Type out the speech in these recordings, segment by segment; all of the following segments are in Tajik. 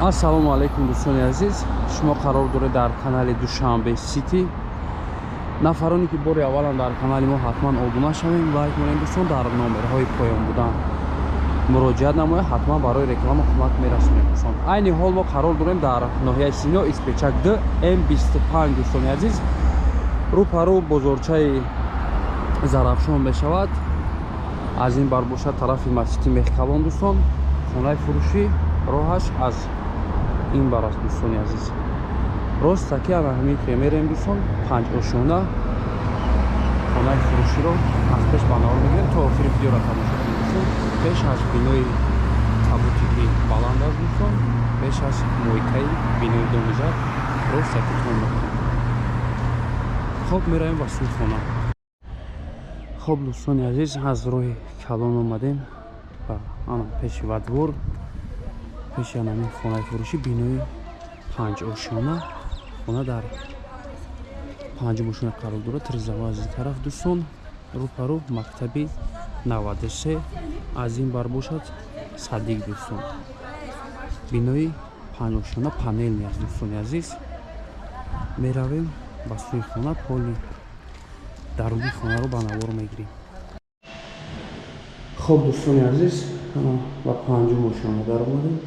ассалому алайкум дӯстони азиз, шумо қарор доред дар канали Душанбе Сити. нафароне ки бори аввалан дар канали мо ҳатман обуна шавем, лайк монед дӯстон, дар номерҳои поён будан муроҷиат намоед, ҳатман барои реклама кӯмак мерасонем дӯстон. айни ҳол мо қарор дорем дар ноҳияи Сино испечак д М25 дӯстони азиз, рӯпарӯ бозорчаи Зарафшон мешавад. аз ин бар бошад тарафи масҷиди Меҳкалон дӯстон. хонаи фурӯшӣ роҳаш аз ин бар аст дӯстони азиз. ростаки ана ҳамин ки мерем дӯстон, 5 ошона хонаи фурӯширо аз пеш ба навор мегирем то охири видеоро тамошо кунед дӯстон. пеш аз бинои табутики баланд аст дӯстон, пеш аз мойкаи бинои домизад ростаки тон мекунем. хоб меравем ба суи хона. хоб дӯстони азиз, аз роҳи калон омадем ба ана пеши вадвор, пеши анамин хонаи фурӯшӣ бинои 5 ошона. хона дар 5 ошона қарор дорад. тирзава аз ин тараф дӯстон, рӯпарӯ мактаби 93 аз ин бар бошад садик дӯстон. бинои 5 ошона панелни аст дӯстони азиз. меравем ба суи хона, поли даруни хонаро ба навор мегирем. хоб дӯстони азиз, ба 5 ошона дар омадем.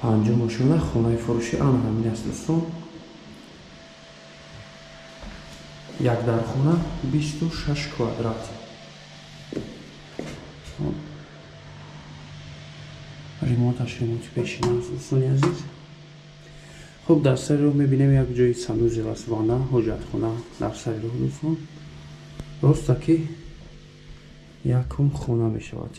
5 ошона хонаи фурӯшӣ ана ҳамин аст дӯстон. як дар хона 26 квадрат. ремонташ ремонти пешина аст дӯстони азиз. хуб, дар сари роҳ мебинем як ҷои санузел аст, ванна, ҳоҷатхона дар сари роҳ дӯстон. ростаки якум хона мешавад.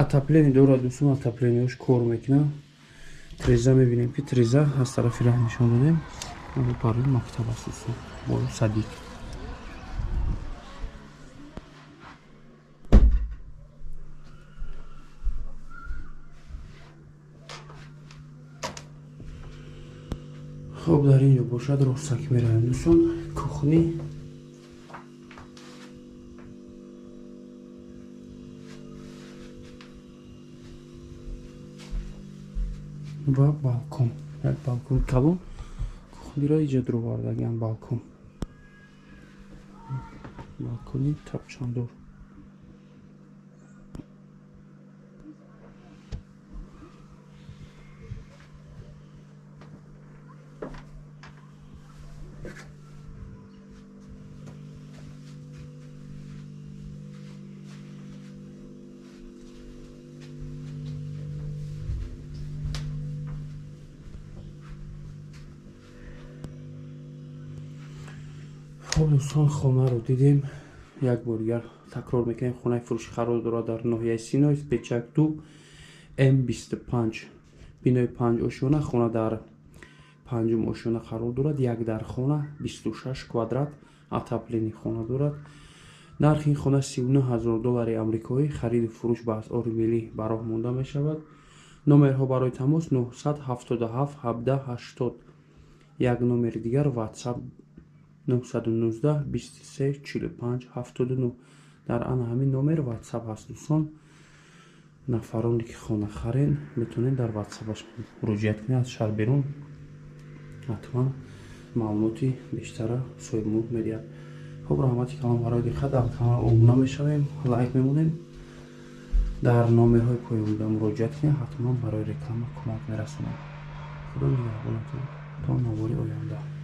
атаплени дорад дӯстон, атаплениҳош кор мекунад. треза мебинем ки треза аз тарафи раҳ нишон додем. барои мактаб аст дӯстон, бо садик. хоб, дар ин ҷо бошад ростак меравем дӯстон. кухни ва балкон, як балкон калон, кухниро иҷодро бардагиам балкон. балкони тапчандор. хоб дӯстон, хонаро дидем. як бор дигар такрор мекунем, хонаи фурӯшӣ қарор дорад дар ноҳияи Сино, испечак 2 М25, бинои 5 ошона. хона дар 5 ошона қарор дорад. як дар хона 26 квадрат, атаплени хона дорад. нархи ин хона $39,000 амрикоӣ. хариду фурӯш ба асъори миллӣ ба роҳ монда мешавад. номерҳо барои тамос 977 17 80. як номери дигар WhatsApp 919 23 45 79. дар ана ҳамин номер WhatsApp ҳаст дӯстон. нафароне ки хона харен метавонен дар WhatsApp-аш муроҷиат кунед. аз шаҳр берун ҳатман маълумоти бештара соҳибмулк медиҳад. хуб, раҳмати калон барои диққат. дар канал обуна мешавем, лайк мемонем, дар номерҳои поёнда муроҷиат кунед, ҳатман барои реклама кӯмак мерасонем. худо нигаҳбонатон то навбори оянда.